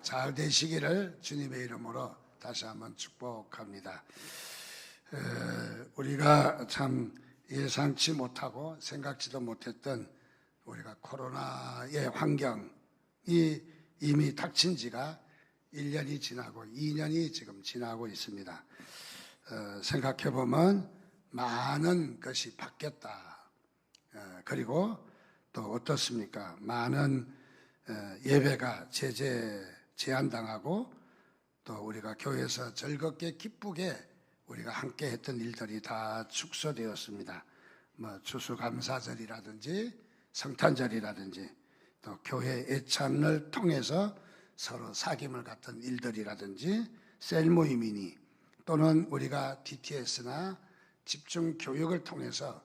잘 되시기를 주님의 이름으로 다시 한번 축복합니다. 우리가 참 예상치 못하고 생각지도 못했던 우리가 코로나의 환경이 이미 닥친 지가 1년이 지나고 2년이 지금 지나고 있습니다. 생각해보면 많은 것이 바뀌었다. 그리고 또 어떻습니까? 많은 예배가 제한당하고 또 우리가 교회에서 즐겁게 기쁘게 우리가 함께 했던 일들이 다 축소되었습니다. 추수감사절이라든지 성탄절이라든지 또 교회 애찬을 통해서 서로 사귐을 갖던 일들이라든지 셀 모임이니 또는 우리가 DTS나 집중 교육을 통해서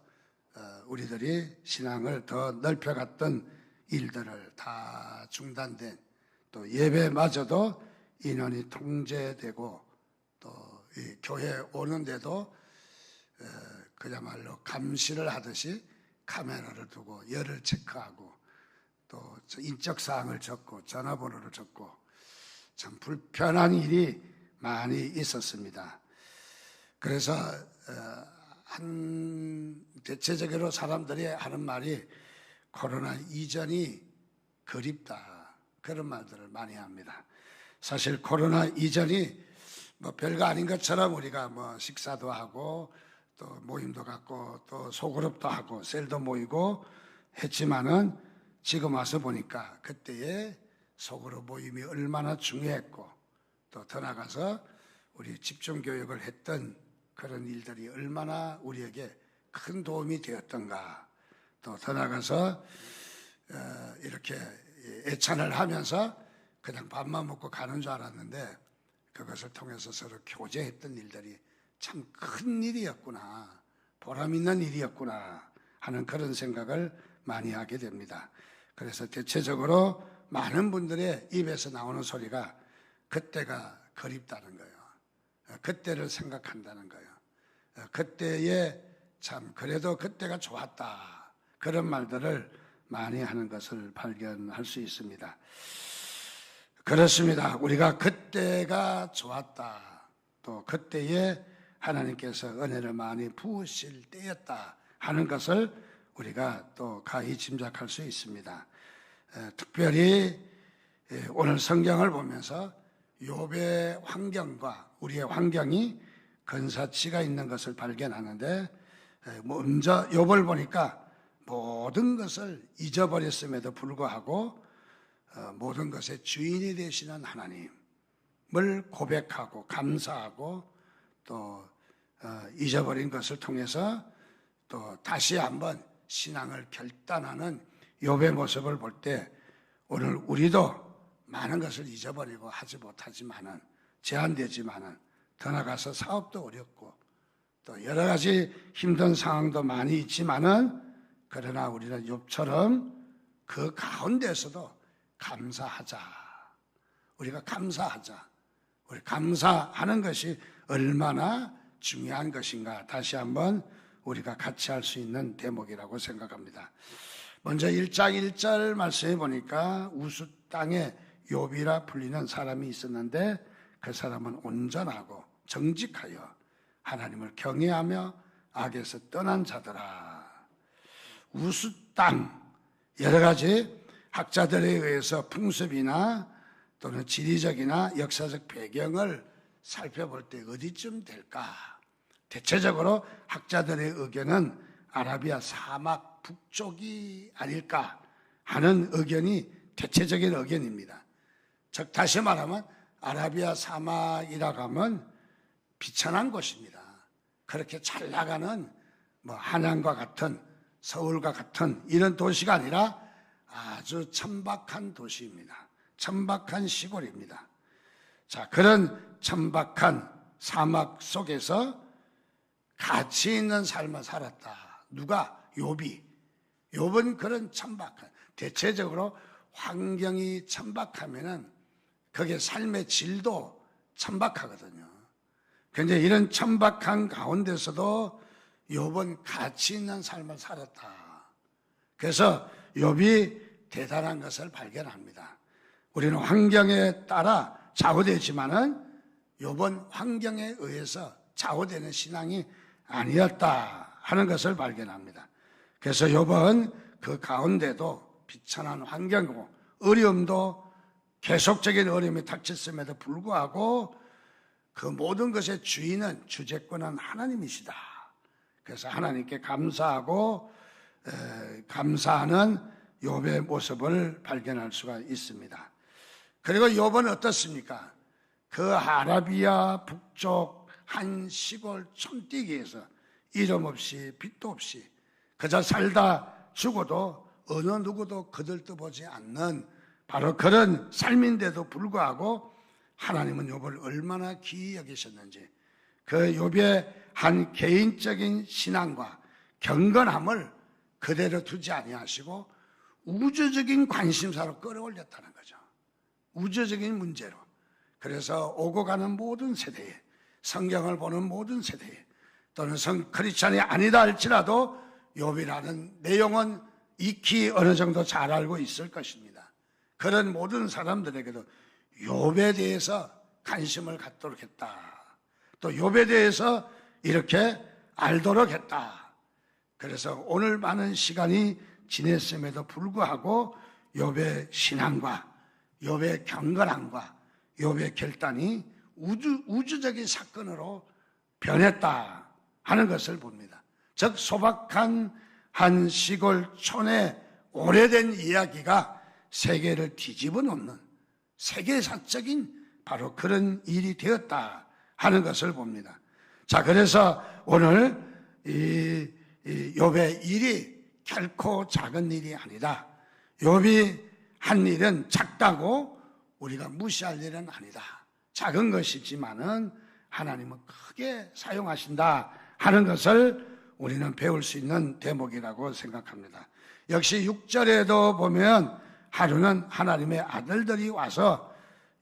우리들이 신앙을 더 넓혀갔던 일들을 다 중단된, 또 예배마저도 인원이 통제되고 또 이 교회 오는데도 그야말로 감시를 하듯이 카메라를 두고 열을 체크하고 또 인적 사항을 적고 전화번호를 적고 참 불편한 일이 많이 있었습니다. 그래서 대체적으로 사람들이 하는 말이 코로나 이전이 그립다, 그런 말들을 많이 합니다. 사실 코로나 이전이 별거 아닌 것처럼 우리가 식사도 하고 또 모임도 갖고 또 소그룹도 하고 셀도 모이고 했지만은 지금 와서 보니까 그때의 소그룹 모임이 얼마나 중요했고 또 더 나가서 우리 집중교육을 했던 그런 일들이 얼마나 우리에게 큰 도움이 되었던가. 또 더 나가서 이렇게 애찬을 하면서 그냥 밥만 먹고 가는 줄 알았는데 그것을 통해서 서로 교제했던 일들이 참 큰 일이었구나, 보람 있는 일이었구나 하는 그런 생각을 많이 하게 됩니다. 그래서 대체적으로 많은 분들의 입에서 나오는 소리가 그때가 그립다는 거예요. 그때를 생각한다는 거예요. 그때에 참 그래도 그때가 좋았다, 그런 말들을 많이 하는 것을 발견할 수 있습니다. 그렇습니다. 우리가 그때가 좋았다, 또 그때에 하나님께서 은혜를 많이 부으실 때였다 하는 것을 우리가 또 가히 짐작할 수 있습니다. 특별히 오늘 성경을 보면서 욥의 환경과 우리의 환경이 근사치가 있는 것을 발견하는데, 먼저 욥을 보니까 모든 것을 잊어버렸음에도 불구하고 모든 것의 주인이 되시는 하나님을 고백하고 감사하고 또 잊어버린 것을 통해서 또 다시 한번 신앙을 결단하는 욥의 모습을 볼 때 오늘 우리도 많은 것을 잊어버리고 하지 못하지만은, 제한되지만은, 더 나가서 사업도 어렵고 또 여러 가지 힘든 상황도 많이 있지만은, 그러나 우리는 욥처럼 그 가운데서도 감사하자. 우리가 감사하자. 우리 감사하는 것이 얼마나 중요한 것인가 다시 한번 우리가 같이 할 수 있는 대목이라고 생각합니다. 먼저 1장 1절 말씀해 보니까 우스 땅에 욥이라 불리는 사람이 있었는데 그 사람은 온전하고 정직하여 하나님을 경외하며 악에서 떠난 자더라. 우스 땅, 여러 가지 학자들에 의해서 풍습이나 또는 지리적이나 역사적 배경을 살펴볼 때 어디쯤 될까? 대체적으로 학자들의 의견은 아라비아 사막 북쪽이 아닐까 하는 의견이 대체적인 의견입니다. 즉 다시 말하면 아라비아 사막이라고 하면 비천한 곳입니다. 그렇게 잘 나가는 한양과 같은 서울과 같은 이런 도시가 아니라 아주 천박한 도시입니다. 천박한 시골입니다. 자, 그런 천박한 사막 속에서 가치 있는 삶을 살았다. 누가? 욥이. 욥은 그런 천박한, 대체적으로 환경이 천박하면은 그게 삶의 질도 천박하거든요. 그런데 이런 천박한 가운데서도 욥은 가치 있는 삶을 살았다. 그래서 욥이 대단한 것을 발견합니다. 우리는 환경에 따라 좌우되지만은 욥은 환경에 의해서 좌우되는 신앙이 아니었다 하는 것을 발견합니다. 그래서 욥은 그 가운데도 비천한 환경이고 어려움도 계속적인 어려움이 닥쳤음에도 불구하고 그 모든 것의 주인은 주재권은 하나님이시다. 그래서 하나님께 감사하고 감사하는 욥의 모습을 발견할 수가 있습니다. 그리고 욥은 어떻습니까? 그 아라비아 북쪽 한 시골 촌뛰기에서 이름 없이 빚도 없이 그저 살다 죽어도 어느 누구도 거들떠보지 않는 바로 그런 삶인데도 불구하고 하나님은 욥을 얼마나 귀히 여기셨는지 그 욥의 한 개인적인 신앙과 경건함을 그대로 두지 아니하시고 우주적인 관심사로 끌어올렸다는 거죠. 우주적인 문제로. 그래서 오고 가는 모든 세대에, 성경을 보는 모든 세대에, 또는 크리스찬이 아니다 할지라도 욥이라는 내용은 익히 어느 정도 잘 알고 있을 것입니다. 그런 모든 사람들에게도 욥에 대해서 관심을 갖도록 했다. 또 욥에 대해서 이렇게 알도록 했다. 그래서 오늘 많은 시간이 지냈음에도 불구하고 욥의 신앙과 욥의 경건함과 욥의 결단이 우주적인 사건으로 변했다 하는 것을 봅니다. 즉 소박한 한 시골 촌의 오래된 이야기가 세계를 뒤집어 놓는 세계사적인 바로 그런 일이 되었다 하는 것을 봅니다. 자, 그래서 오늘 이 욥의 일이 결코 작은 일이 아니다. 욥이 한 일은 작다고 우리가 무시할 일은 아니다. 작은 것이지만은 하나님은 크게 사용하신다 하는 것을 우리는 배울 수 있는 대목이라고 생각합니다. 역시 6절에도 보면 하루는 하나님의 아들들이 와서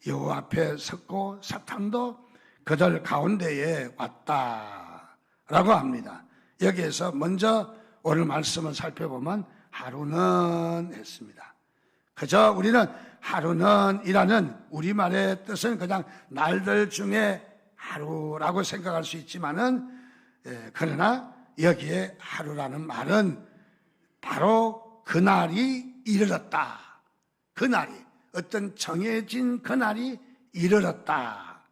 여호와 앞에 섰고 사탄도 그들 가운데에 왔다라고 합니다. 여기에서 먼저 오늘 말씀을 살펴보면 하루는 했습니다. 그저 우리는 하루는 이라는 우리말의 뜻은 그냥 날들 중에 하루라고 생각할 수 있지만은 그러나 여기에 하루라는 말은 바로 그날이 이르렀다. 그날이 어떤 정해진 그날이 이르렀다.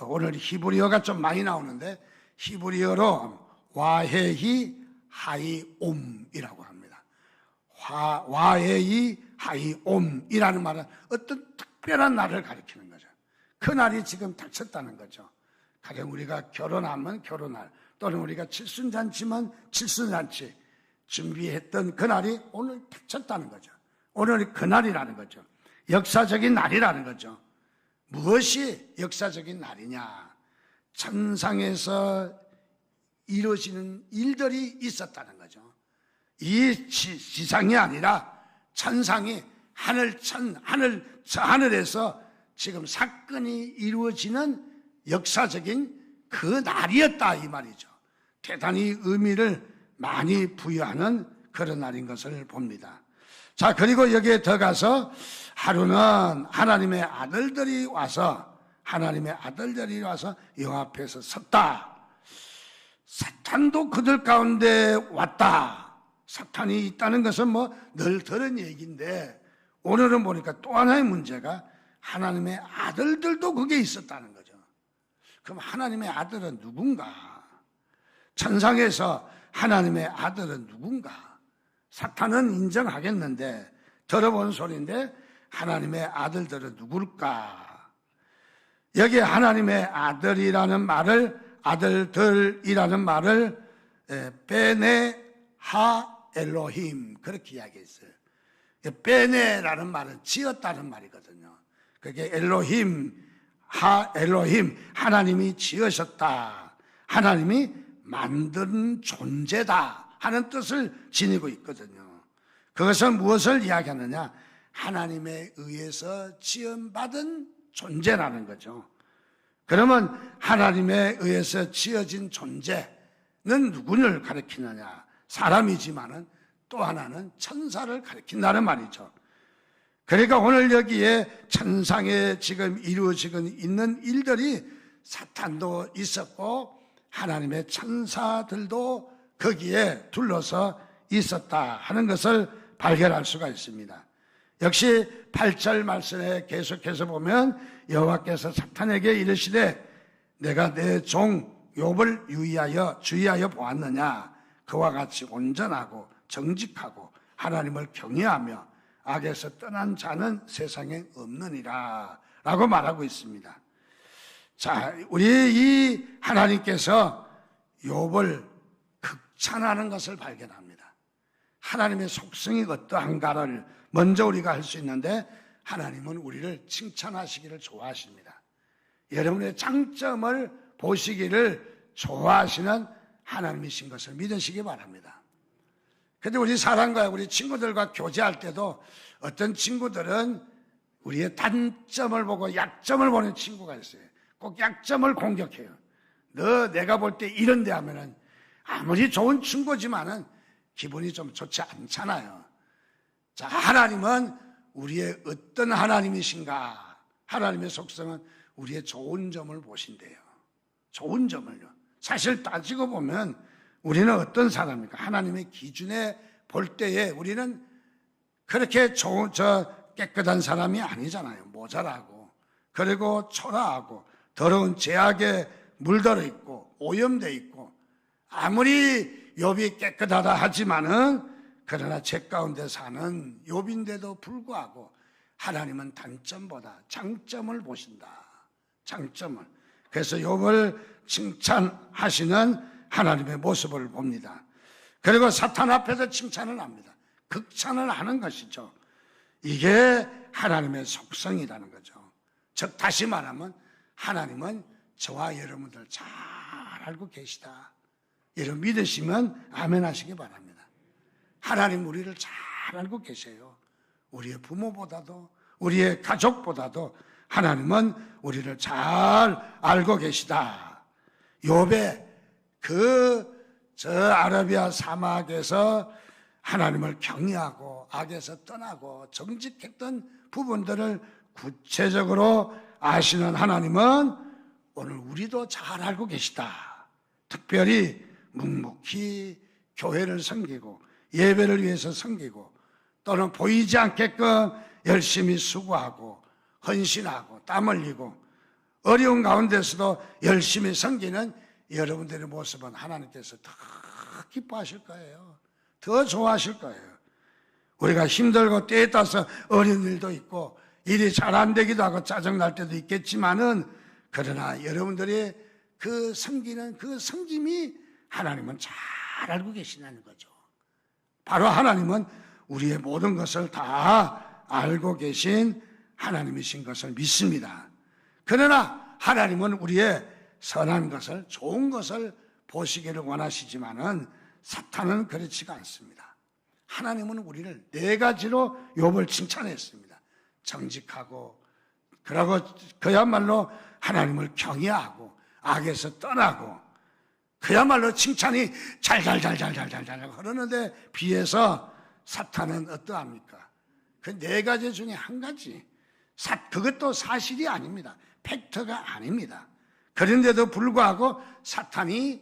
오늘 히브리어가 좀 많이 나오는데 히브리어로 와헤히 하이옴이라고 합니다. 와헤히 하이옴이라는 말은 어떤 특별한 날을 가리키는 거죠. 그 날이 지금 닥쳤다는 거죠. 가령 우리가 결혼하면 결혼할, 또는 우리가 칠순잔치면 칠순잔치 준비했던 그 날이 오늘 닥쳤다는 거죠. 오늘이 그 날이라는 거죠. 역사적인 날이라는 거죠. 무엇이 역사적인 날이냐? 천상에서 이루어지는 일들이 있었다는 거죠. 이 지상이 아니라 천상이 하늘에서 지금 사건이 이루어지는 역사적인 그 날이었다 이 말이죠. 대단히 의미를 많이 부여하는 그런 날인 것을 봅니다. 자, 그리고 여기에 더 가서 하루는 하나님의 아들들이 와서 여호와 앞에서 섰다. 사탄도 그들 가운데 왔다. 사탄이 있다는 것은 늘 들은 얘기인데 오늘은 보니까 또 하나의 문제가 하나님의 아들들도 그게 있었다는 거죠. 그럼 하나님의 아들은 누군가? 천상에서 하나님의 아들은 누군가? 사탄은 인정하겠는데 들어본 소리인데 하나님의 아들들은 누굴까? 여기에 하나님의 아들이라는 말을 아들들이라는 말을 베네 하 엘로힘 그렇게 이야기했어요. 베네라는 말은 지었다는 말이거든요. 그게 엘로힘 하 엘로힘 하나님이 지으셨다. 하나님이 만든 존재다 하는 뜻을 지니고 있거든요. 그것은 무엇을 이야기하느냐? 하나님에 의해서 지음받은 존재라는 거죠. 그러면 하나님에 의해서 지어진 존재는 누구를 가리키느냐? 사람이지만은 또 하나는 천사를 가리킨다는 말이죠. 그러니까 오늘 여기에 천상에 지금 이루어지고 있는 일들이 사탄도 있었고 하나님의 천사들도 거기에 둘러서 있었다 하는 것을 발견할 수가 있습니다. 역시 8절 말씀에 계속해서 보면 여호와께서 사탄에게 이르시되 내가 내 종 욥을 주의하여 보았느냐. 그와 같이 온전하고 정직하고 하나님을 경외하며 악에서 떠난 자는 세상에 없느니라 라고 말하고 있습니다. 자, 우리 이 하나님께서 욥을 극찬하는 것을 발견합니다. 하나님의 속성이 어떠한가를 먼저 우리가 할 수 있는데 하나님은 우리를 칭찬하시기를 좋아하십니다. 여러분의 장점을 보시기를 좋아하시는 하나님이신 것을 믿으시기 바랍니다. 그런데 우리 사람과 우리 친구들과 교제할 때도 어떤 친구들은 우리의 단점을 보고 약점을 보는 친구가 있어요. 꼭 약점을 공격해요. 내가 볼 때 이런데 하면은 아무리 좋은 친구지만은 기분이 좀 좋지 않잖아요. 자, 하나님은 우리의 어떤 하나님이신가? 하나님의 속성은 우리의 좋은 점을 보신대요. 좋은 점을요. 사실 따지고 보면 우리는 어떤 사람입니까? 하나님의 기준에 볼 때에 우리는 그렇게 깨끗한 사람이 아니잖아요. 모자라고, 그리고 초라하고, 더러운 죄악에 물들어 있고, 오염되어 있고, 아무리 욥이 깨끗하다 하지만은 그러나 죄 가운데 사는 욥인데도 불구하고 하나님은 단점보다 장점을 보신다. 장점을. 그래서 욥을 칭찬하시는 하나님의 모습을 봅니다. 그리고 사탄 앞에서 칭찬을 합니다. 극찬을 하는 것이죠. 이게 하나님의 속성이라는 거죠. 즉 다시 말하면 하나님은 저와 여러분들 잘 알고 계시다. 여러분 믿으시면 아멘 하시기 바랍니다. 하나님 우리를 잘 알고 계세요. 우리의 부모보다도 우리의 가족보다도 하나님은 우리를 잘 알고 계시다. 욥의 저 아라비아 사막에서 하나님을 경외하고 악에서 떠나고 정직했던 부분들을 구체적으로 아시는 하나님은 오늘 우리도 잘 알고 계시다. 특별히 묵묵히 교회를 섬기고 예배를 위해서 섬기고 또는 보이지 않게끔 열심히 수고하고 헌신하고 땀 흘리고 어려운 가운데서도 열심히 섬기는 여러분들의 모습은 하나님께서 더 기뻐하실 거예요. 더 좋아하실 거예요. 우리가 힘들고 때에 따라서 어려운 일도 있고 일이 잘 안 되기도 하고 짜증날 때도 있겠지만은 그러나 여러분들이 그 섬기는 그 섬김이 하나님은 잘 알고 계시다는 거죠. 바로 하나님은 우리의 모든 것을 다 알고 계신 하나님이신 것을 믿습니다. 그러나 하나님은 우리의 선한 것을, 좋은 것을 보시기를 원하시지만은 사탄은 그렇지가 않습니다. 하나님은 우리를 네 가지로 욥을 칭찬했습니다. 정직하고, 그러고 그야말로 하나님을 경외하고 악에서 떠나고, 그야말로 칭찬이 잘잘잘잘잘잘 흐르는데 비해서 사탄은 어떠합니까? 그 네 가지 중에 한 가지, 그것도 사실이 아닙니다. 팩트가 아닙니다. 그런데도 불구하고 사탄이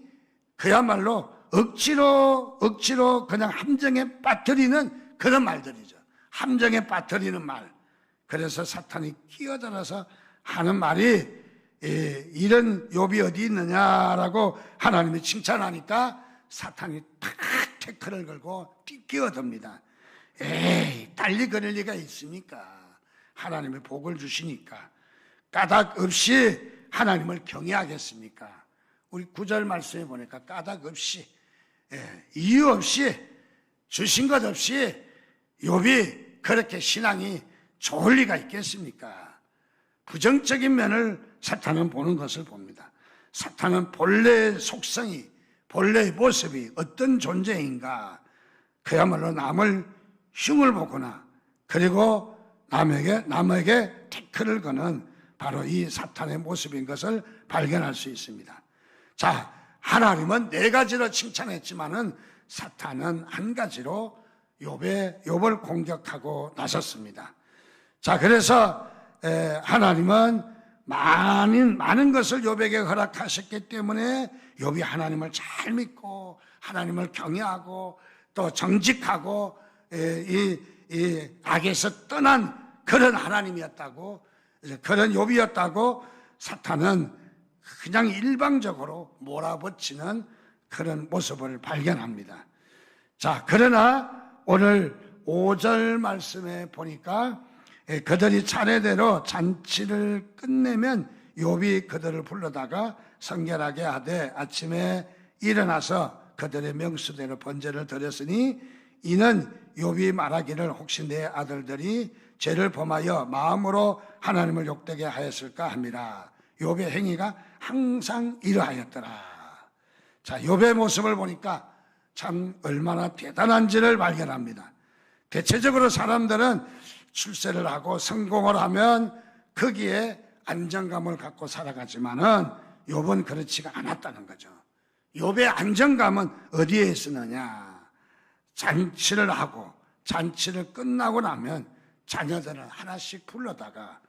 그야말로 억지로 그냥 함정에 빠뜨리는 그런 말들이죠. 함정에 빠뜨리는 말. 그래서 사탄이 끼어들어서 하는 말이 이런 욥이 어디 있느냐라고 하나님이 칭찬하니까 사탄이 탁 태클을 걸고 끼어듭니다. 에이, 달리 그럴 리가 있습니까? 하나님의 복을 주시니까 까닭 없이 하나님을 경외하겠습니까? 우리 9절 말씀에 보니까 까닭 없이, 이유 없이, 주신 것 없이 욥이 그렇게 신앙이 좋을 리가 있겠습니까? 부정적인 면을 사탄은 보는 것을 봅니다. 사탄은 본래의 속성이, 본래의 모습이 어떤 존재인가, 그야말로 남을 흉을 보거나 그리고 남에게 태클을 거는 바로 이 사탄의 모습인 것을 발견할 수 있습니다. 자, 하나님은 네 가지로 칭찬했지만은 사탄은 한 가지로 욥을 공격하고 나섰습니다. 자, 그래서 하나님은 많은 것을 욥에게 허락하셨기 때문에 욥이 하나님을 잘 믿고 하나님을 경외하고 또 정직하고 이 악에서 떠난 그런 하나님이었다고, 그런 욥이었다고 사탄은 그냥 일방적으로 몰아붙이는 그런 모습을 발견합니다. 자, 그러나 오늘 5절 말씀에 보니까 그들이 차례대로 잔치를 끝내면 욥이 그들을 불러다가 성결하게 하되 아침에 일어나서 그들의 명수대로 번제를 드렸으니 이는 욥이 말하기를 혹시 내 아들들이 죄를 범하여 마음으로 하나님을 욕되게 하였을까 함이라. 욥의 행위가 항상 이러하였더라. 자, 욥의 모습을 보니까 참 얼마나 대단한지를 발견합니다. 대체적으로 사람들은 출세를 하고 성공을 하면 거기에 안정감을 갖고 살아가지만은 욥은 그렇지가 않았다는 거죠. 욥의 안정감은 어디에 있었느냐? 잔치를 하고 잔치를 끝나고 나면 자녀들을 하나씩 불러다가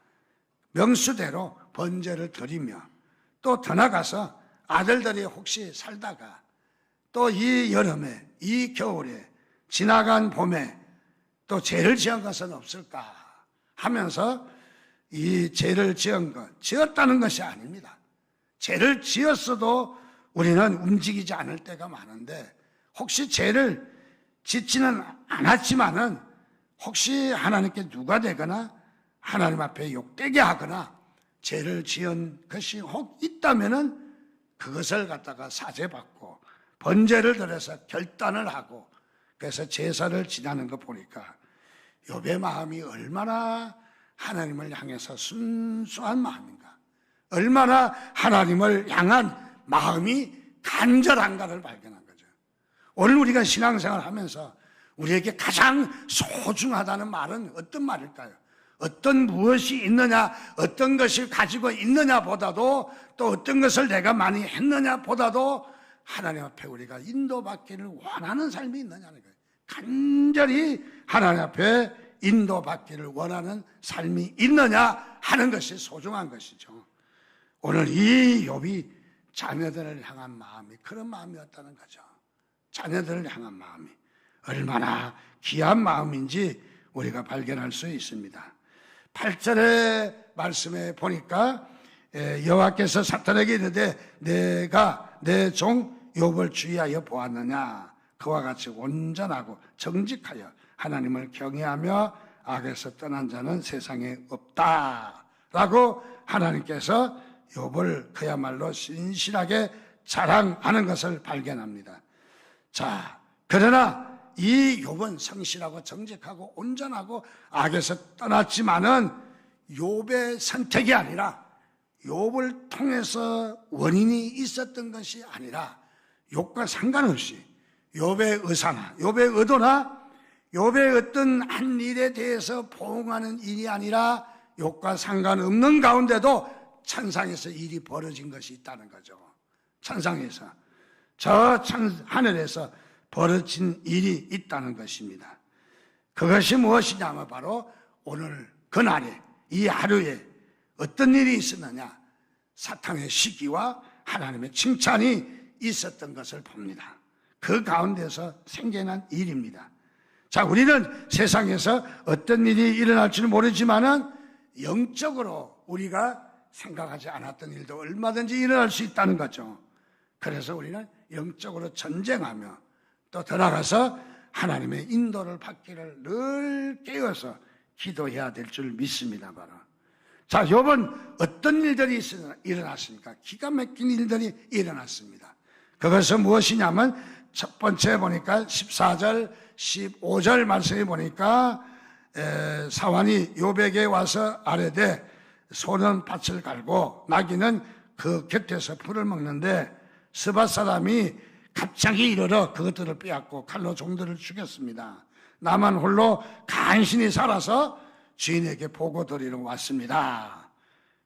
명수대로 번제를 드리며 또 더 나가서 아들들이 혹시 살다가 또 이 여름에 이 겨울에 지나간 봄에 또 죄를 지은 것은 없을까 하면서 이 죄를 지은 것, 지었다는 것이 아닙니다. 죄를 지었어도 우리는 움직이지 않을 때가 많은데 혹시 죄를 짓지는 않았지만은 혹시 하나님께 누가 되거나 하나님 앞에 욕되게 하거나 죄를 지은 것이 혹 있다면은 그것을 갖다가 사죄받고 번제를 드려서 결단을 하고 그래서 제사를 지내는 거 보니까 욥의 마음이 얼마나 하나님을 향해서 순수한 마음인가, 얼마나 하나님을 향한 마음이 간절한가를 발견한 거죠. 오늘 우리가 신앙생활 하면서 우리에게 가장 소중하다는 말은 어떤 말일까요? 어떤 무엇이 있느냐, 어떤 것을 가지고 있느냐 보다도 또 어떤 것을 내가 많이 했느냐 보다도 하나님 앞에 우리가 인도받기를 원하는 삶이 있느냐는 거예요. 간절히 하나님 앞에 인도받기를 원하는 삶이 있느냐 하는 것이 소중한 것이죠. 오늘 이 욥이 자녀들을 향한 마음이 그런 마음이었다는 거죠. 자녀들을 향한 마음이 얼마나 귀한 마음인지 우리가 발견할 수 있습니다. 8절의 말씀에 보니까 여호와께서 사탄에게 이르되 내가 내 종 욥을 주의하여 보았느냐, 그와 같이 온전하고 정직하여 하나님을 경외하며 악에서 떠난 자는 세상에 없다라고 하나님께서 욥을 그야말로 신실하게 자랑하는 것을 발견합니다. 자, 그러나 이 욥은 성실하고 정직하고 온전하고 악에서 떠났지만은 욥의 선택이 아니라 욥을 통해서 원인이 있었던 것이 아니라 욥과 상관없이 욥의 의사나 욥의 의도나 욥의 어떤 한 일에 대해서 포옹하는 일이 아니라 욥과 상관없는 가운데도 천상에서 일이 벌어진 것이 있다는 거죠. 천상에서 저 하늘에서 벌어진 일이 있다는 것입니다. 그것이 무엇이냐면 바로 오늘 그날에 이 하루에 어떤 일이 있었느냐, 사탄의 시기와 하나님의 칭찬이 있었던 것을 봅니다. 그 가운데서 생겨난 일입니다. 자, 우리는 세상에서 어떤 일이 일어날지는 모르지만은 영적으로 우리가 생각하지 않았던 일도 얼마든지 일어날 수 있다는 거죠. 그래서 우리는 영적으로 전쟁하며 또 들어가서 하나님의 인도를 받기를 늘 깨어서 기도해야 될 줄 믿습니다. 바로 자, 욥은 어떤 일들이 일어났습니까? 기가 막힌 일들이 일어났습니다. 그것은 무엇이냐면 첫 번째 보니까 14절 15절 말씀에 보니까 사환이 욥에게 와서 아뢰되 소는 밭을 갈고 나귀는 그 곁에서 풀을 먹는데 스밧 사람이 갑자기 이르러 그것들을 빼앗고 칼로 종들을 죽였습니다. 나만 홀로 간신히 살아서 주인에게 보고 드리러 왔습니다.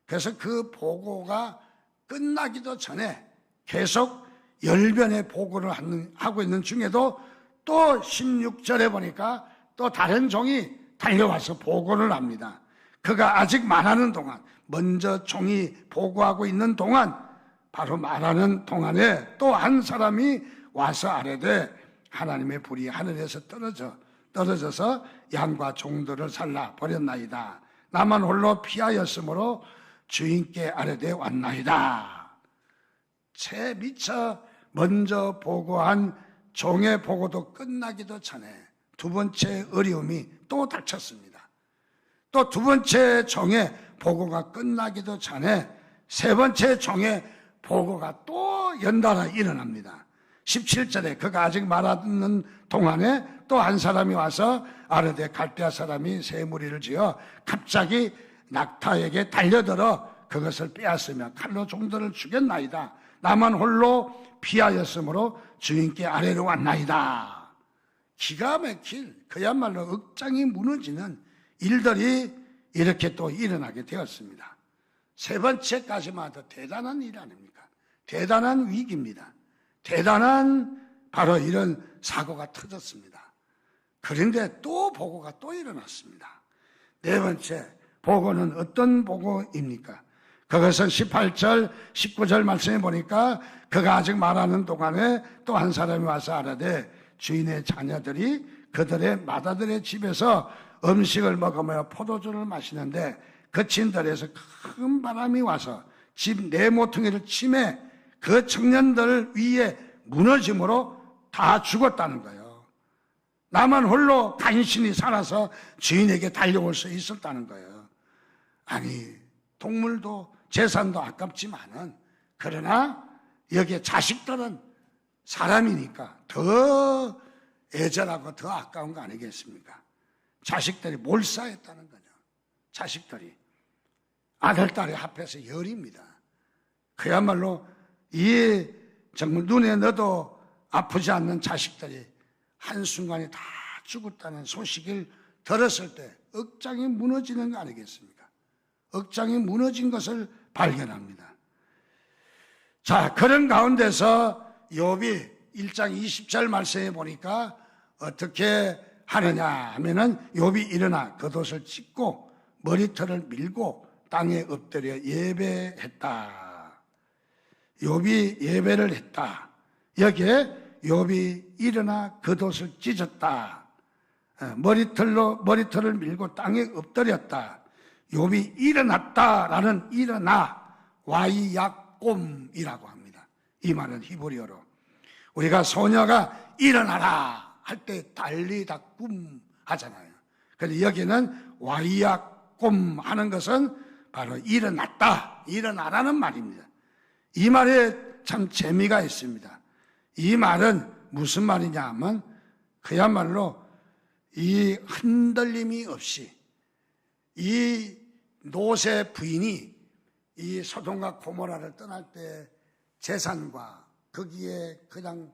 그래서 그 보고가 끝나기도 전에 계속 열변의 보고를 하고 있는 중에도 또 16절에 보니까 또 다른 종이 달려와서 보고를 합니다. 그가 아직 말하는 동안, 먼저 종이 보고하고 있는 동안, 바로 말하는 동안에 또 한 사람이 와서 아뢰되 하나님의 불이 하늘에서 떨어져서 양과 종들을 살라 버렸나이다. 나만 홀로 피하였으므로 주인께 아뢰되 왔나이다. 채 미처 먼저 보고한 종의 보고도 끝나기도 전에 두 번째 어려움이 또 닥쳤습니다. 또 두 번째 종의 보고가 끝나기도 전에 세 번째 종의 보고가 또 연달아 일어납니다. 17절에 그가 아직 말하는 동안에 또 한 사람이 와서 아르데 갈대아 사람이 새 무리를 지어 갑자기 낙타에게 달려들어 그것을 빼앗으며 칼로 종들을 죽였나이다. 나만 홀로 피하였으므로 주인께 아뢰러 왔나이다. 기가 막힐 그야말로 억장이 무너지는 일들이 이렇게 또 일어나게 되었습니다. 세 번째까지만 해도 대단한 일 아닙니까? 대단한 위기입니다. 대단한 바로 이런 사고가 터졌습니다. 그런데 또 보고가 또 일어났습니다. 네 번째 보고는 어떤 보고입니까? 그것은 18절, 19절 말씀에 보니까 그가 아직 말하는 동안에 또 한 사람이 와서 아뢰되 주인의 자녀들이 그들의 맏아들의 집에서 음식을 먹으며 포도주를 마시는데 거친 들에서 큰 바람이 와서 집 네 모퉁이를 치매 그 청년들 위에 무너짐으로 다 죽었다는 거예요. 나만 홀로 간신히 살아서 주인에게 달려올 수 있었다는 거예요. 아니 동물도 재산도 아깝지만은 그러나 여기에 자식들은 사람이니까 더 애절하고 더 아까운 거 아니겠습니까? 자식들이 몰사했다는 거죠. 자식들이 아들딸이 합해서 열입니다. 그야말로 이 정말 눈에 넣어도 아프지 않는 자식들이 한순간에 다 죽었다는 소식을 들었을 때 억장이 무너지는 거 아니겠습니까? 억장이 무너진 것을 발견합니다. 자, 그런 가운데서 욥이 1장 20절 말씀에 보니까 어떻게 하느냐 하면은 욥이 일어나 겉옷을 찢고 머리털을 밀고 땅에 엎드려 예배했다. 욥이 예배를 했다. 여기에 욥이 일어나 겉옷을 찢었다. 머리털을 밀고 땅에 엎드렸다. 욥이 일어났다라는 일어나 와이야꼼이라고 합니다. 이 말은 히브리어로 우리가 소녀가 일어나라 할 때 달리다꿈 하잖아요. 그런데 여기는 와이야꼼 하는 것은 바로 일어났다, 일어나라는 말입니다. 이 말에 참 재미가 있습니다. 이 말은 무슨 말이냐 하면 그야말로 이 흔들림이 없이 이 노새 부인이 이 소돔과 고모라를 떠날 때 재산과 거기에 그냥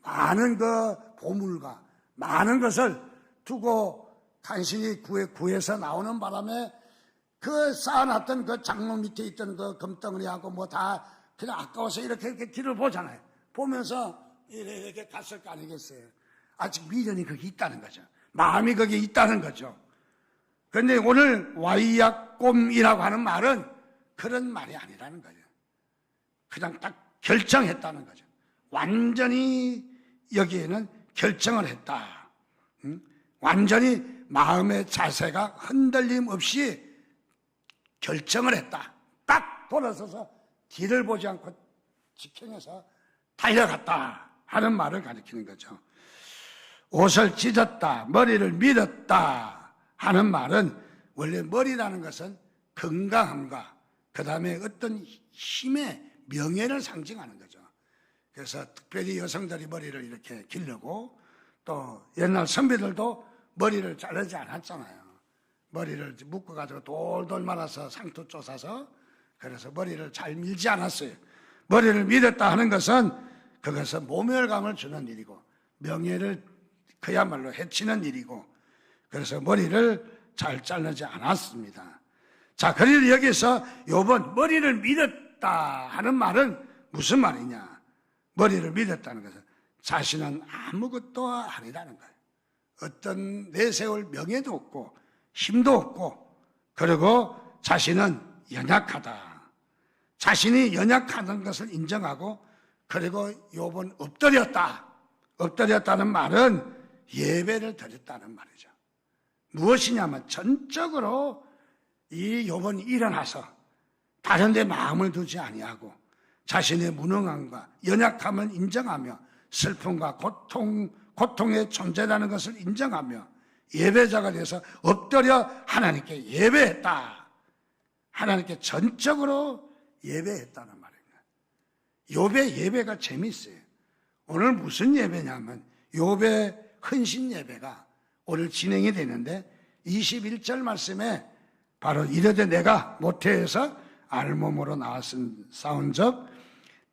많은 그 보물과 많은 것을 두고 간신히 구해서 나오는 바람에 그 쌓아놨던 그 장로 밑에 있던 그 금덩어리하고 뭐 다 그냥 아까워서 이렇게 길을 보잖아요. 보면서 이렇게 갔을 거 아니겠어요? 아직 미련이 거기 있다는 거죠. 마음이 거기 있다는 거죠. 그런데 오늘 와이야꼼이라고 하는 말은 그런 말이 아니라는 거죠. 그냥 딱 결정했다는 거죠. 완전히 여기에는 결정을 했다. 완전히 마음의 자세가 흔들림 없이 결정을 했다. 딱 돌아서서 뒤를 보지 않고 직행해서 달려갔다 하는 말을 가리키는 거죠. 옷을 찢었다, 머리를 밀었다 하는 말은 원래 머리라는 것은 건강함과 그 다음에 어떤 힘의 명예를 상징하는 거죠. 그래서 특별히 여성들이 머리를 이렇게 기르고 또 옛날 선비들도 머리를 자르지 않았잖아요. 머리를 묶어가지고 돌돌 말아서 상투 쪼사서 그래서 머리를 잘 밀지 않았어요. 머리를 밀었다 하는 것은 그것은 모멸감을 주는 일이고 명예를 그야말로 해치는 일이고 그래서 머리를 잘 자르지 않았습니다. 자, 그래서 여기서 요번 머리를 밀었다 하는 말은 무슨 말이냐? 머리를 밀었다는 것은 자신은 아무것도 아니라는 거예요. 어떤 내세울 명예도 없고 힘도 없고 그리고 자신은 연약하다. 자신이 연약하다는 것을 인정하고, 그리고 욥은 엎드렸다. 엎드렸다는 말은 예배를 드렸다는 말이죠. 무엇이냐면 전적으로 이 욥은 일어나서 다른 데 마음을 두지 아니하고 자신의 무능함과 연약함을 인정하며 슬픔과 고통의 존재라는 것을 인정하며 예배자가 돼서 엎드려 하나님께 예배했다. 하나님께 전적으로 예배했다는 말입니다. 욥의 예배가 재미있어요. 오늘 무슨 예배냐면 욥의 헌신 예배가 오늘 진행이 되는데 21절 말씀에 바로 이르되 내가 모태에서 알몸으로 싸운 적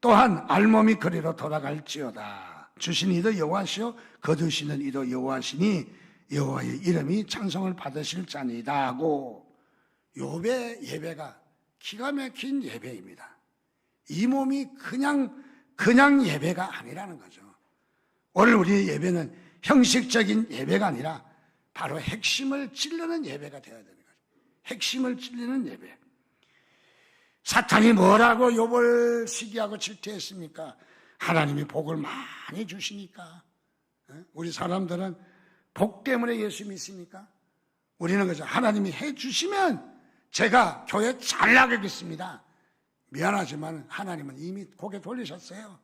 또한 알몸이 그리로 돌아갈지어다. 주신 이도 여호와시요 거두시는 이도 여호와시니 여호와의 이름이 찬송을 받으실 자니이다 하고, 욥의 예배가 기가 막힌 예배입니다. 이 몸이 그냥 예배가 아니라는 거죠. 오늘 우리의 예배는 형식적인 예배가 아니라 바로 핵심을 찌르는 예배가 되어야 되는 거죠. 핵심을 찌르는 예배. 사탄이 뭐라고 욥을 시기하고 질투했습니까? 하나님이 복을 많이 주시니까. 우리 사람들은 복 때문에 예수 믿습니까? 우리는 그죠. 하나님이 해주시면 제가 교회 잘 나가겠습니다. 미안하지만 하나님은 이미 고개 돌리셨어요.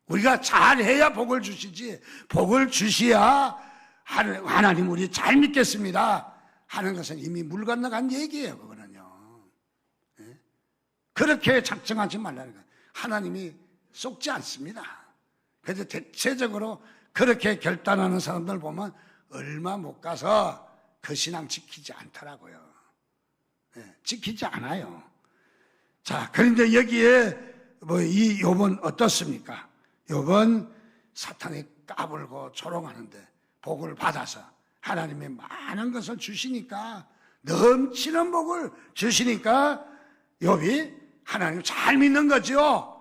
우리가 잘해야 복을 주시지, 복을 주셔야 하나님 우리 잘 믿겠습니다 하는 것은 이미 물 건너간 얘기예요. 그거는요. 그렇게 작정하지 말라는 거예요. 하나님이 속지 않습니다. 그래서 대체적으로 그렇게 결단하는 사람들 보면 얼마 못 가서 그 신앙 지키지 않더라고요. 지키지 않아요. 자, 그런데 여기에 이 욥은 어떻습니까? 욥은 사탄이 까불고 조롱하는데 복을 받아서 하나님의 많은 것을 주시니까, 넘치는 복을 주시니까 욥이 하나님을 잘 믿는 거죠.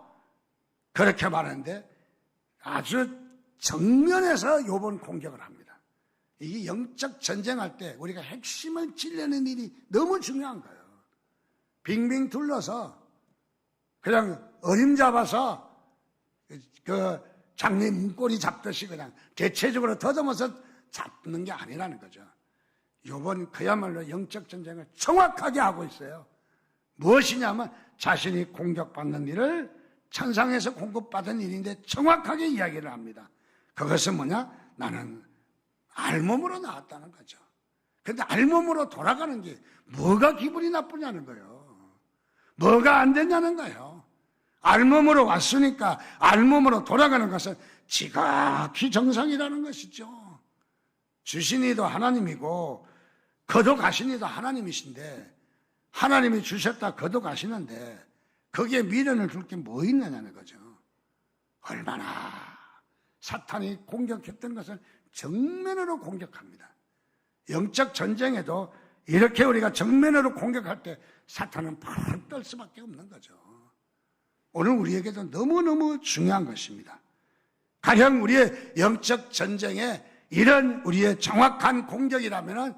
그렇게 말하는데 아주 정면에서 욥은 공격을 합니다. 이게 영적 전쟁할 때 우리가 핵심을 찔려는 일이 너무 중요한 거예요. 빙빙 둘러서 그냥 어림잡아서 그 장미 문고리 잡듯이 그냥 대체적으로 더듬어서 잡는 게 아니라는 거죠. 욥은 그야말로 영적 전쟁을 정확하게 하고 있어요. 무엇이냐면 자신이 공격받는 일을 천상에서 공급받은 일인데 정확하게 이야기를 합니다. 그것은 뭐냐? 나는 알몸으로 나왔다는 거죠. 그런데 알몸으로 돌아가는 게 뭐가 기분이 나쁘냐는 거예요. 뭐가 안 되냐는 거예요. 알몸으로 왔으니까 알몸으로 돌아가는 것은 지극히 정상이라는 것이죠. 주신 이도 하나님이고 거둬가신 이도 하나님이신데, 하나님이 주셨다 거둬가시는데 거기에 미련을 줄 게 뭐 있느냐는 거죠. 얼마나 사탄이 공격했던 것을 정면으로 공격합니다. 영적 전쟁에도 이렇게 우리가 정면으로 공격할 때 사탄은 팍 떨 수밖에 없는 거죠. 오늘 우리에게도 너무너무 중요한 것입니다. 가령 우리의 영적 전쟁에 이런 우리의 정확한 공격이라면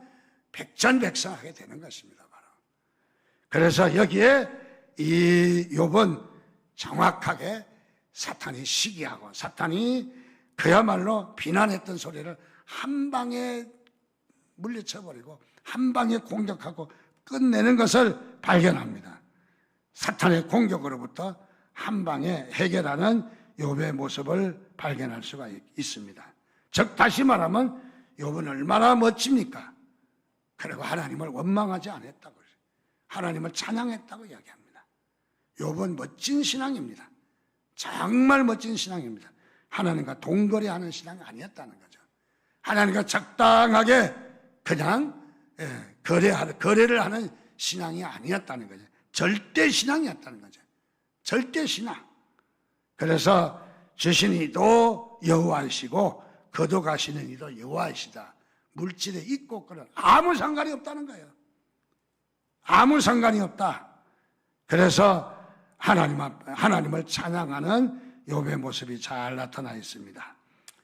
백전백승하게 되는 것입니다. 바로. 그래서 여기에 이 욥은 정확하게 사탄이 시기하고 사탄이 그야말로 비난했던 소리를 한 방에 물리쳐버리고 한 방에 공격하고 끝내는 것을 발견합니다. 사탄의 공격으로부터 한 방에 해결하는 욥의 모습을 발견할 수가 있습니다. 즉 다시 말하면 욥은 얼마나 멋집니까? 그리고 하나님을 원망하지 않았다고, 하나님을 찬양했다고 이야기합니다. 욥은 멋진 신앙입니다. 정말 멋진 신앙입니다. 하나님과 동거래하는 신앙이 아니었다는 거죠. 하나님과 적당하게 그냥 거래를 하는 신앙이 아니었다는 거죠. 절대 신앙이었다는 거죠. 절대 신앙. 그래서 주신 이도 여호와이시고 거둬가시는 이도 여호와이시다. 물질에 있고 없고는 아무 상관이 없다는 거예요. 아무 상관이 없다. 그래서 하나님을 찬양하는 욥의 모습이 잘 나타나 있습니다.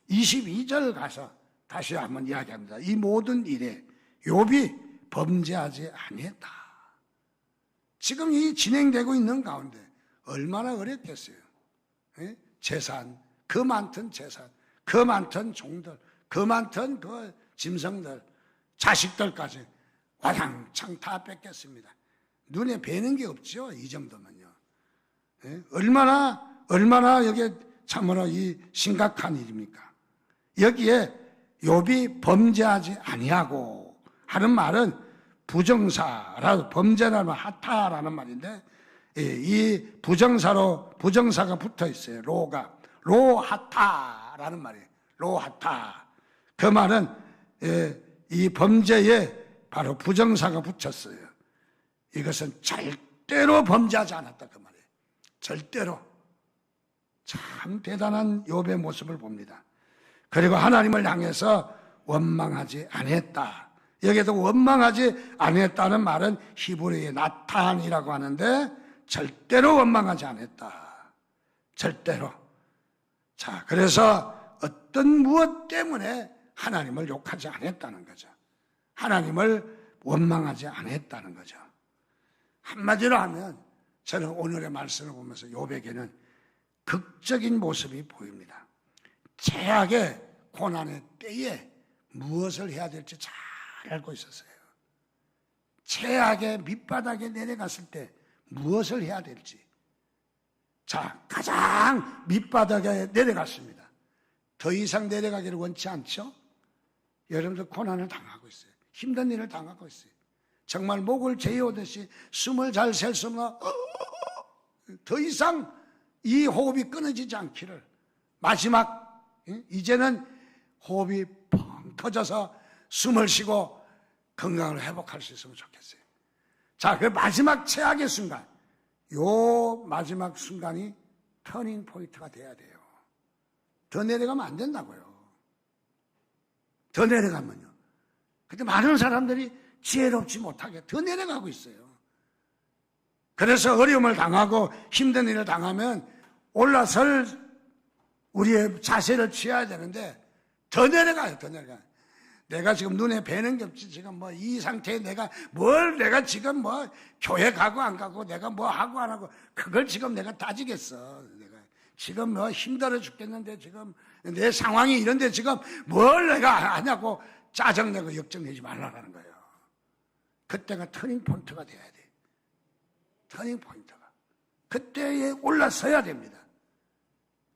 22절 가서 다시 한번 이야기합니다. 이 모든 일에 욥이 범죄하지 아니했다. 지금 이 진행되고 있는 가운데 얼마나 어렵겠어요. 예? 재산, 그 많던 재산, 그 많던 종들, 그 많던 그 짐승들, 자식들까지 와장창 다 뺏겼습니다. 눈에 뵈는 게 없죠. 이 정도면요. 예? 얼마나 여기에 참으로 이 심각한 일입니까? 여기에 욥이 범죄하지 아니하고 하는 말은 부정사라, 범죄라는 하타라는 말인데, 이 부정사가 붙어 있어요. 로하타라는 말이에요. 로하타. 그 말은 이 범죄에 바로 부정사가 붙였어요. 이것은 절대로 범죄하지 않았다 그 말이에요. 절대로. 참 대단한 욥의 모습을 봅니다. 그리고 하나님을 향해서 원망하지 아니했다. 여기에도 원망하지 아니했다는 말은 히브리의 나탄이라고 하는데 절대로 원망하지 않았다. 절대로. 자, 그래서 어떤 무엇 때문에 하나님을 욕하지 않았다는 거죠. 하나님을 원망하지 않았다는 거죠. 한마디로 하면 저는 오늘의 말씀을 보면서 욥에게는 극적인 모습이 보입니다. 최악의 고난의 때에 무엇을 해야 될지 잘 알고 있었어요. 최악의 밑바닥에 내려갔을 때 무엇을 해야 될지. 자, 가장 밑바닥에 내려갔습니다. 더 이상 내려가기를 원치 않죠? 여러분들 고난을 당하고 있어요. 힘든 일을 당하고 있어요. 정말 목을 제어오듯이 숨을 잘 셀 수 없나 더 이상 이 호흡이 끊어지지 않기를, 마지막 이제는 호흡이 펑 터져서 숨을 쉬고 건강을 회복할 수 있으면 좋겠어요. 자, 그 마지막 최악의 순간, 요 마지막 순간이 터닝 포인트가 돼야 돼요. 더 내려가면 안 된다고요. 더 내려가면요. 근데 많은 사람들이 지혜롭지 못하게 더 내려가고 있어요. 그래서 어려움을 당하고 힘든 일을 당하면 올라설 우리의 자세를 취해야 되는데 더 내려가요. 더 내려가요. 내가 지금 눈에 뵈는 게 없지. 지금 뭐 이 상태에 내가 지금 뭐 교회 가고 안 가고 내가 뭐 하고 안 하고 그걸 지금 내가 따지겠어. 내가 지금 뭐 힘들어 죽겠는데 지금 내 상황이 이런데 지금 뭘 내가 하냐고 짜증내고 역정내지 말라는 거예요. 그때가 터닝 포인트가 돼야 돼. 터닝 포인트가. 그때에 올라서야 됩니다.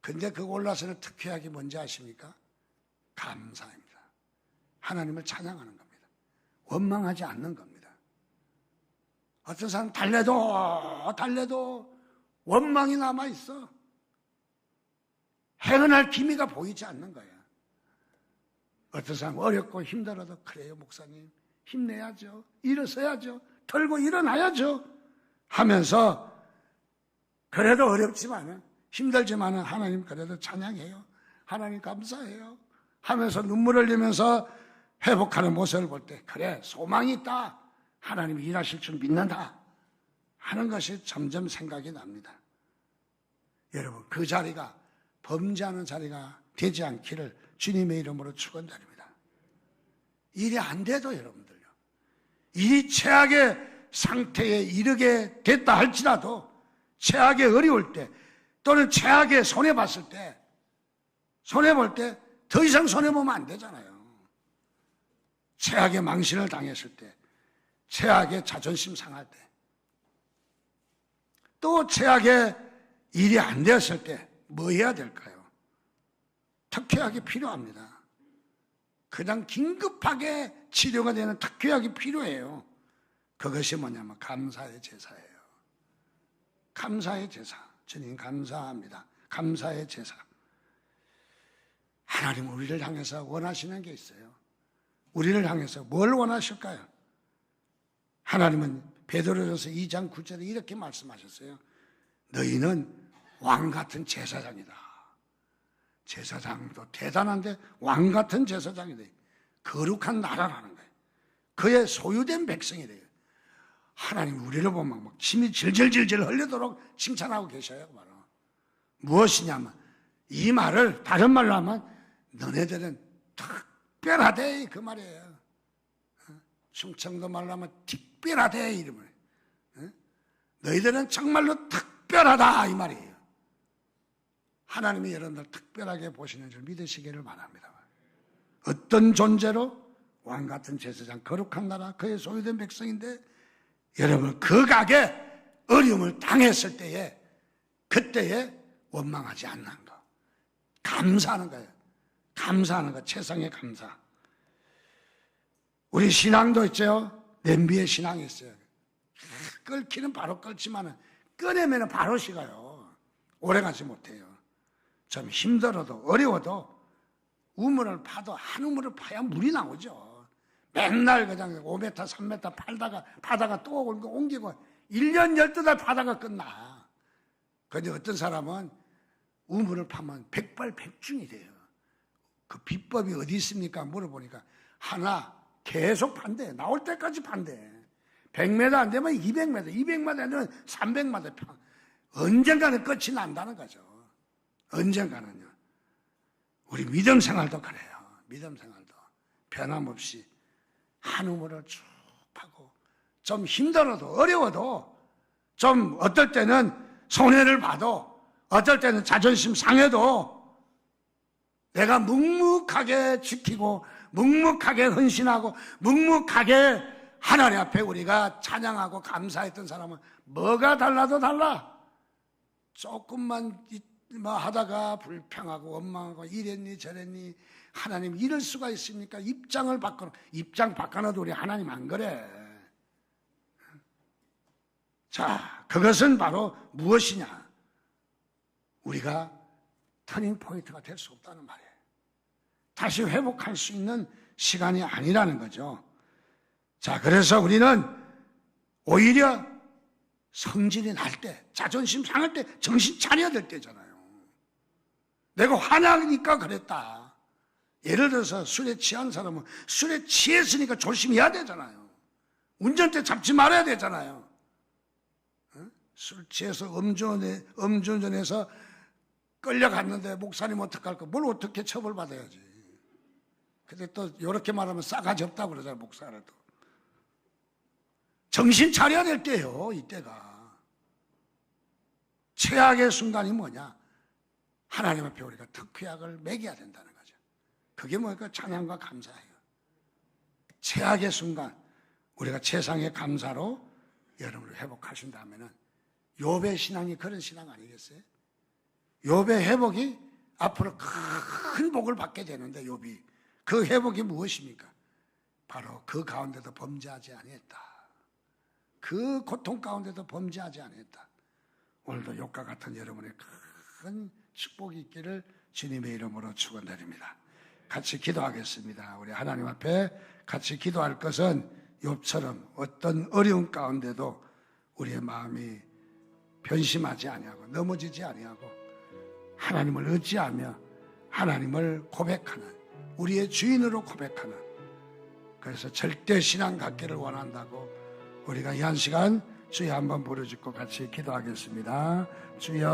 근데 그 올라서는 특효약이 뭔지 아십니까? 감사입니다. 하나님을 찬양하는 겁니다. 원망하지 않는 겁니다. 어떤 사람 달래도 원망이 남아있어. 해어날 기미가 보이지 않는 거야. 어떤 사람 어렵고 힘들어도 그래요 목사님 힘내야죠. 일어서야죠. 털고 일어나야죠. 하면서 그래도 어렵지만은 힘들지만은 하나님 그래도 찬양해요. 하나님 감사해요. 하면서 눈물 흘리면서 회복하는 모습을 볼 때 그래 소망이 있다. 하나님이 일하실 줄 믿는다 하는 것이 점점 생각이 납니다. 여러분 그 자리가 범죄하는 자리가 되지 않기를 주님의 이름으로 축원드립니다. 일이 안 돼도 여러분들요. 이 최악의 상태에 이르게 됐다 할지라도 최악의 어려울 때 또는 최악의 손해봤을 때 손해볼 때 더 이상 손해보면 안 되잖아요. 최악의 망신을 당했을 때 최악의 자존심 상할 때 또 최악의 일이 안 되었을 때 뭐 해야 될까요? 특효약이 필요합니다. 그냥 긴급하게 치료가 되는 특효약이 필요해요. 그것이 뭐냐면 감사의 제사예요. 감사의 제사. 주님 감사합니다. 감사의 제사. 하나님 우리를 향해서 원하시는 게 있어요. 우리를 향해서 뭘 원하실까요? 하나님은 베드로전서 2장 9절에 이렇게 말씀하셨어요. 너희는 왕 같은 제사장이다. 제사장도 대단한데 왕 같은 제사장이다. 거룩한 나라라는 거예요. 그의 소유된 백성이 돼요. 하나님 우리를 보면 막 침이 질질질질 흘리도록 칭찬하고 계셔요. 바로 무엇이냐면 이 말을 다른 말로 하면 너네들은 특별하대 그 말이에요. 충청도 말로 하면 특별하대 이름을. 너희들은 정말로 특별하다 이 말이에요. 하나님이 여러분들 특별하게 보시는 줄 믿으시기를 바랍니다. 어떤 존재로? 왕같은 제사장, 거룩한 나라, 그의 소유된 백성인데 여러분 그 각에 어려움을 당했을 때에 그때에 원망하지 않는 거, 감사하는 거예요. 감사하는 거, 최상의 감사. 우리 신앙도 있죠. 냄비의 신앙이 있어요. 끓기는 바로 끓지만은 꺼내면 바로 식어요. 오래가지 못해요. 좀 힘들어도 어려워도 우물을 파도 한 우물을 파야 물이 나오죠. 맨날 그냥 5m, 3m 파다가 또 옮기고 1년 12달 파다가 끝나. 그런데 어떤 사람은 우물을 파면 백발백중이 돼요. 그 비법이 어디 있습니까? 물어보니까 하나 계속 판대. 나올 때까지 판대. 100m 안 되면 200m, 200m 안 되면 300m 파. 언젠가는 끝이 난다는 거죠. 언젠가는요. 우리 믿음 생활도 그래요. 믿음 생활도 변함없이 한 우물을 쭉 파고 좀 힘들어도 어려워도 좀 어떨 때는 손해를 봐도 어떨 때는 자존심 상해도 내가 묵묵하게 지키고 묵묵하게 헌신하고 묵묵하게 하나님 앞에 우리가 찬양하고 감사했던 사람은 뭐가 달라도 달라. 조금만 뭐 하다가 불평하고 원망하고 이랬니 저랬니 하나님 이럴 수가 있습니까? 입장 바꿔놔도 우리 하나님 안 그래. 자, 그것은 바로 무엇이냐? 우리가 터닝 포인트가 될 수 없다는 말이에요. 다시 회복할 수 있는 시간이 아니라는 거죠. 자, 그래서 우리는 오히려 성질이 날 때, 자존심 상할 때 정신 차려야 될 때잖아요. 내가 화나니까 그랬다. 예를 들어서 술에 취한 사람은 술에 취했으니까 조심해야 되잖아요. 운전대 잡지 말아야 되잖아요. 술 취해서 음주운전해서 끌려갔는데 목사님 어떡할까? 뭘 어떻게 처벌받아야지. 근데 또 이렇게 말하면 싸가지 없다고 그러잖아요. 목사라도. 정신 차려야 될 때요. 이때가. 최악의 순간이 뭐냐? 하나님 앞에 우리가 특효약을 먹여야 된다는 거죠. 그게 뭐니까 찬양과 감사예요. 최악의 순간 우리가 최상의 감사로 여러분을 회복하신다면은 욥의 신앙이 그런 신앙 아니겠어요? 욥의 회복이 앞으로 큰 복을 받게 되는데 욥이 그 회복이 무엇입니까? 바로 그 가운데도 범죄하지 아니했다. 그 고통 가운데도 범죄하지 아니했다. 오늘도 욥과 같은 여러분의 큰 축복이 있기를 주님의 이름으로 축원드립니다. 같이 기도하겠습니다. 우리 하나님 앞에 같이 기도할 것은 욥처럼 어떤 어려움 가운데도 우리의 마음이 변심하지 아니하고 넘어지지 아니하고 하나님을 의지하며 하나님을 고백하는 우리의 주인으로 고백하는 그래서 절대 신앙 갖기를 원한다고 우리가 이 한 시간 주여 한번 부르짖고 같이 기도하겠습니다. 주여